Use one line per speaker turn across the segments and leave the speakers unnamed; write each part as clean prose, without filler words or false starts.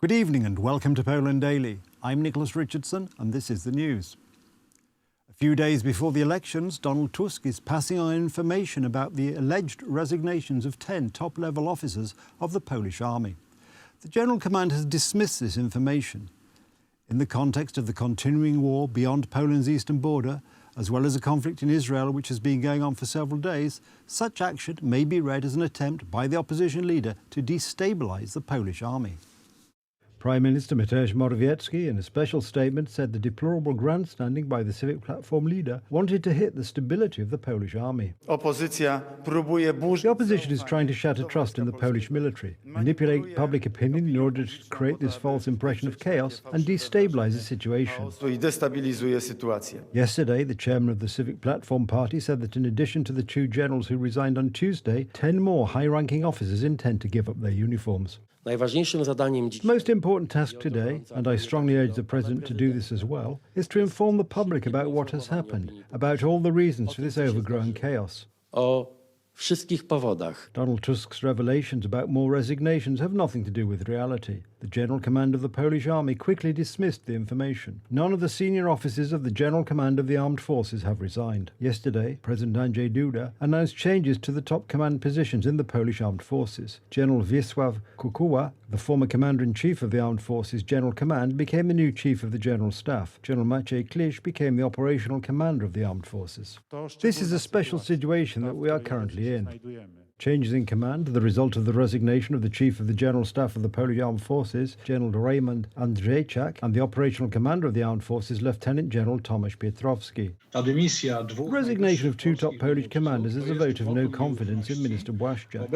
Good evening and welcome to Poland Daily. I'm Nicholas Richardson and this is the news. A few days before the elections, Donald Tusk is passing on information about the alleged resignations of 10 top-level officers of the Polish army. The General Command has dismissed this information. In the context of the continuing war beyond Poland's eastern border, as well as a conflict in Israel which has been going on for several days, such action may be read as an attempt by the opposition leader to destabilise the Polish army. Prime Minister Mateusz Morawiecki, in a special statement, said the deplorable grandstanding by the Civic Platform leader wanted to hit the stability of the Polish army. The opposition is trying to shatter trust in the Polish military, manipulate public opinion in order to create this false impression of chaos and destabilise the situation. Yesterday, the chairman of the Civic Platform party said that in addition to the 2 generals who resigned on Tuesday, 10 more high-ranking officers intend to give up their uniforms. The most important task today, and I strongly urge the President to do this as well, is to inform the public about what has happened, about all the reasons for this overgrown chaos. Donald Tusk's revelations about more resignations have nothing to do with reality. The General Command of the Polish Army quickly dismissed the information. None of the senior officers of the General Command of the Armed Forces have resigned. Yesterday, President Andrzej Duda announced changes to the top command positions in the Polish Armed Forces. General Wiesław Kukuła, the former Commander-in-Chief of the Armed Forces General Command, became the new Chief of the General Staff. General Maciej Klisz became the Operational Commander of the Armed Forces. This is a special situation that we are currently in. Changes in command, the result of the resignation of the Chief of the General Staff of the Polish Armed Forces, General Raymond Andrzejczak, and the Operational Commander of the Armed Forces, Lieutenant General Tomasz Pietrowski. The resignation of 2 top Polish commanders is a vote of no confidence in Minister Błaszczak.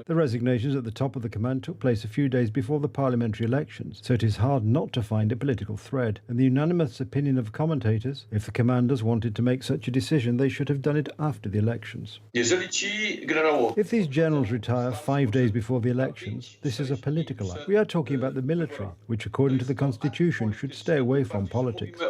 The resignations at the top of the command took place a few days before the parliamentary elections, so it is hard not to find a political thread. In the unanimous opinion of commentators, if the commanders wanted to make such a decision, they should have done it after the elections. If these generals retire 5 days before the elections, this is a political act. We are talking about the military, which according to the constitution should stay away from politics.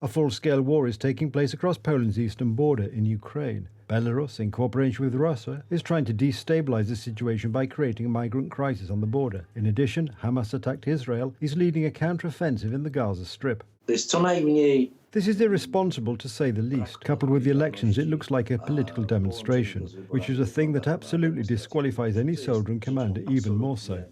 A full-scale war is taking place across Poland's eastern border in Ukraine. Belarus, in cooperation with Russia, is trying to destabilize the situation by creating a migrant crisis on the border. In addition, Hamas attacked Israel, is leading a counter-offensive in the Gaza Strip. This is irresponsible to say the least. Coupled with the elections, it looks like a political demonstration, which is a thing that absolutely disqualifies any soldier and commander even more so.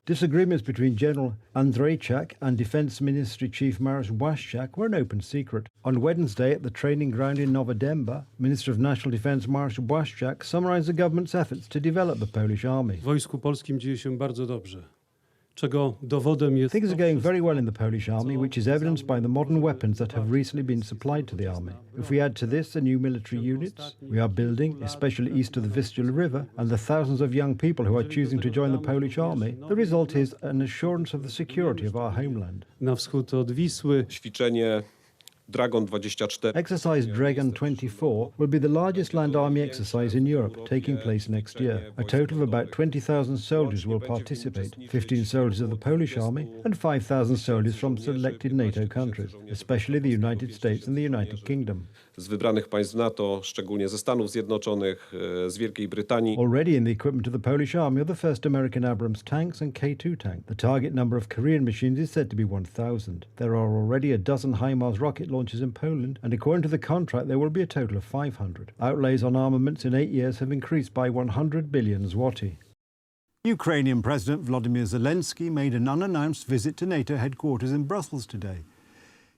Disagreements between General Andrzejczak and Defense Ministry Chief Mariusz Błaszczak were an open secret. On Wednesday at the training ground in Nowa Dęba, Minister of National Defense Mariusz Błaszczak summarized the government's efforts to develop the Polish army.
W Wojsku Polskim dzieje się bardzo dobrze. Things
are going very well in the Polish army, which is evidenced by the modern weapons that have recently been supplied to the army. If we add to this the new military units we are building, especially east of the Vistula River, and the thousands of young people who are choosing to join the Polish army, the result is an assurance of the security of our homeland.
Na wschód od Wisły.
Exercise Dragon 24 will be the largest land army exercise in Europe, taking place next year. A total of about 20,000 soldiers will participate, 15 soldiers of the Polish army and 5,000 soldiers from selected NATO countries, especially the United States and the United Kingdom.
Z wybranych państw NATO, szczególnie ze Stanów Zjednoczonych, z Wielkiej Brytanii.
Already in the equipment of the Polish army are the first American Abrams tanks and K2 tank. The target number of Korean machines is said to be 1,000. There are already a dozen HIMARS rocket launchers in Poland, and according to the contract there will be a total of 500. Outlays on armaments in 8 years have increased by 100 billion zloty. Ukrainian President Volodymyr Zelensky made an unannounced visit to NATO headquarters in Brussels today.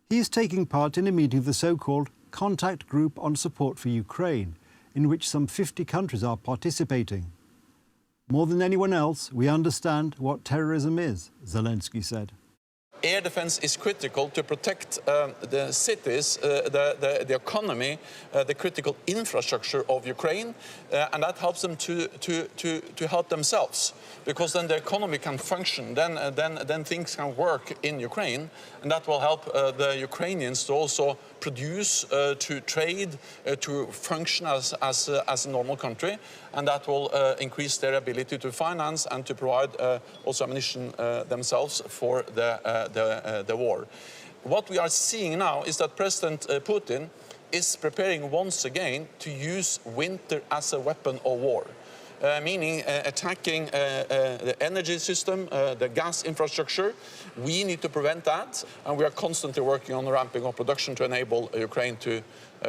He is taking part in a meeting of the so-called Contact Group on Support for Ukraine, in which some 50 countries are participating. More than anyone else, we understand what terrorism is, Zelensky said.
Air defense is critical to protect the cities, the economy, the critical infrastructure of Ukraine, and that helps them to help themselves, because then the economy can function, then things can work in Ukraine, and that will help the Ukrainians to also produce, to trade, to function as a normal country, and that will increase their ability to finance and to provide also ammunition themselves for the war. What we are seeing now is that President Putin is preparing once again to use winter as a weapon of war. meaning attacking the energy system, the gas infrastructure. We need to prevent that, and we are constantly working on ramping up production to enable Ukraine to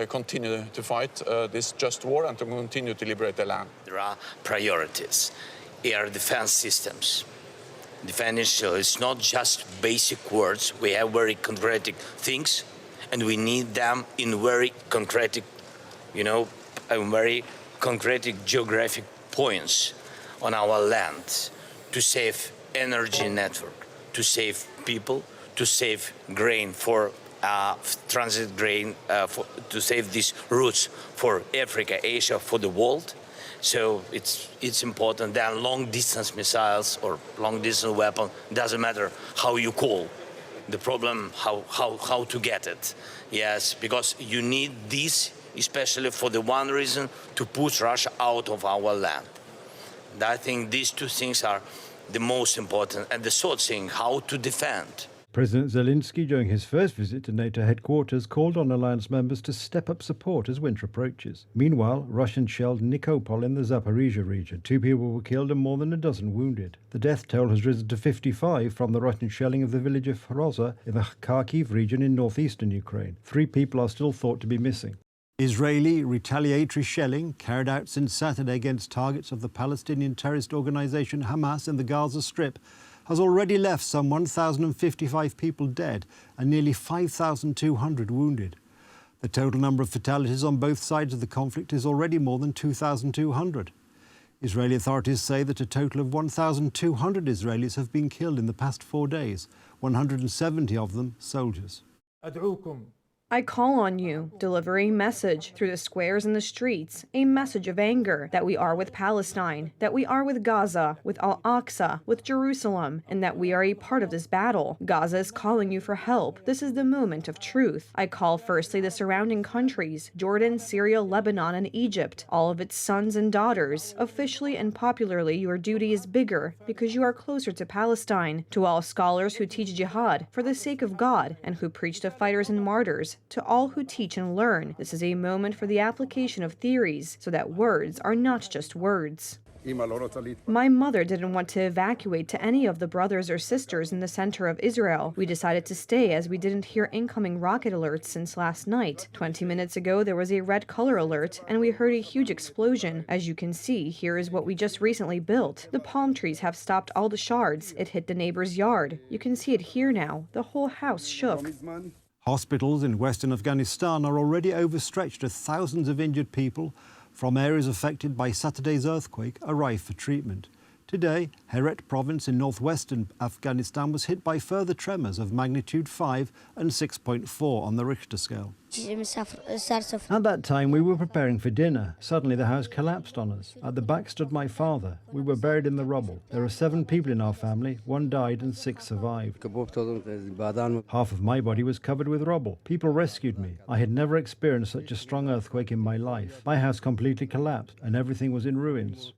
continue to fight this just war and to continue to liberate the land.
There are priorities. Air defense systems. Defense is not just basic words. We have very concrete things, and we need them in very concrete, very concrete geographic points on our land to save energy network, to save people, to save grain for transit grain, to save these routes for Africa, Asia, for the world. So it's important that long-distance missiles or long-distance weapon, doesn't matter how you call. The problem, how to get it. Yes, because you need this, especially for the one reason, to push Russia out of our land. And I think these two things are the most important. And the third thing, how to defend.
President Zelensky, during his first visit to NATO headquarters, called on alliance members to step up support as winter approaches. Meanwhile, Russians shelled Nikopol in the Zaporizhia region. 2 people were killed and more than a dozen wounded. The death toll has risen to 55 from the Russian shelling of the village of Roza in the Kharkiv region in northeastern Ukraine. 3 people are still thought to be missing. Israeli retaliatory shelling carried out since Saturday against targets of the Palestinian terrorist organisation Hamas in the Gaza Strip has already left some 1,055 people dead and nearly 5,200 wounded. The total number of fatalities on both sides of the conflict is already more than 2,200. Israeli authorities say that a total of 1,200 Israelis have been killed in the past 4 days, 170 of them soldiers.
I call on you, deliver a message through the squares and the streets, a message of anger, that we are with Palestine, that we are with Gaza, with Al-Aqsa, with Jerusalem, and that we are a part of this battle. Gaza is calling you for help. This is the moment of truth. I call firstly the surrounding countries, Jordan, Syria, Lebanon, and Egypt, all of its sons and daughters. Officially and popularly, your duty is bigger because you are closer to Palestine. To all scholars who teach jihad for the sake of God and who preach to fighters and martyrs, to all who teach and learn, this is a moment for the application of theories so that words are not just words. My mother didn't want to evacuate to any of the brothers or sisters in the center of Israel. We decided to stay as we didn't hear incoming rocket alerts since last night. 20 minutes ago, there was a red color alert, and we heard a huge explosion. As you can see, here is what we just recently built. The palm trees have stopped all the shards. It hit the neighbor's yard. You can see it here now. The whole house shook.
Hospitals in western Afghanistan are already overstretched as thousands of injured people from areas affected by Saturday's earthquake arrive for treatment. Today, Herat province in northwestern Afghanistan was hit by further tremors of magnitude 5 and 6.4 on the Richter scale. At that time, we were preparing for dinner. Suddenly, the house collapsed on us. At the back stood my father. We were buried in the rubble. There are 7 people in our family. 1 died and 6 survived. Half of my body was covered with rubble. People rescued me. I had never experienced such a strong earthquake in my life. My house completely collapsed and everything was in ruins.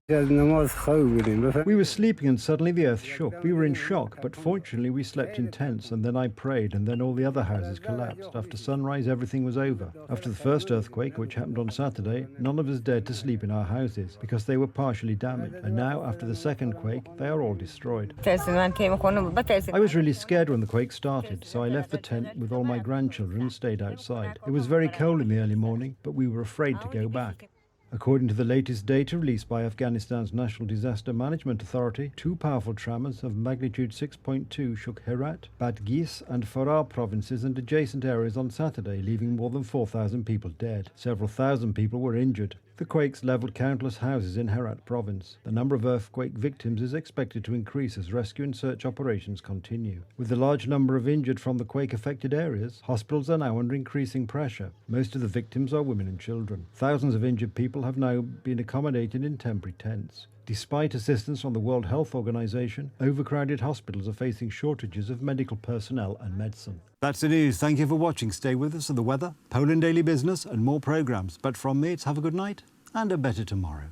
We were sleeping and suddenly the earth shook. We were in shock, but fortunately we slept in tents, and then I prayed, and then all the other houses collapsed. After sunrise, everything was over. After the first earthquake, which happened on Saturday, none of us dared to sleep in our houses because they were partially damaged. And now, after the second quake, they are all destroyed. I was really scared when the quake started, so I left the tent with all my grandchildren and stayed outside. It was very cold in the early morning, but we were afraid to go back. According to the latest data released by Afghanistan's National Disaster Management Authority, 2 powerful tremors of magnitude 6.2 shook Herat, Badghis and Farah provinces and adjacent areas on Saturday, leaving more than 4,000 people dead. Several thousand people were injured. The quakes leveled countless houses in Herat province. The number of earthquake victims is expected to increase as rescue and search operations continue. With the large number of injured from the quake-affected areas, hospitals are now under increasing pressure. Most of the victims are women and children. Thousands of injured people have now been accommodated in temporary tents. Despite assistance from the World Health Organization, overcrowded hospitals are facing shortages of medical personnel and medicine. That's the news. Thank you for watching. Stay with us for the weather, Poland Daily Business and more programmes. But from me, it's have a good night and a better tomorrow.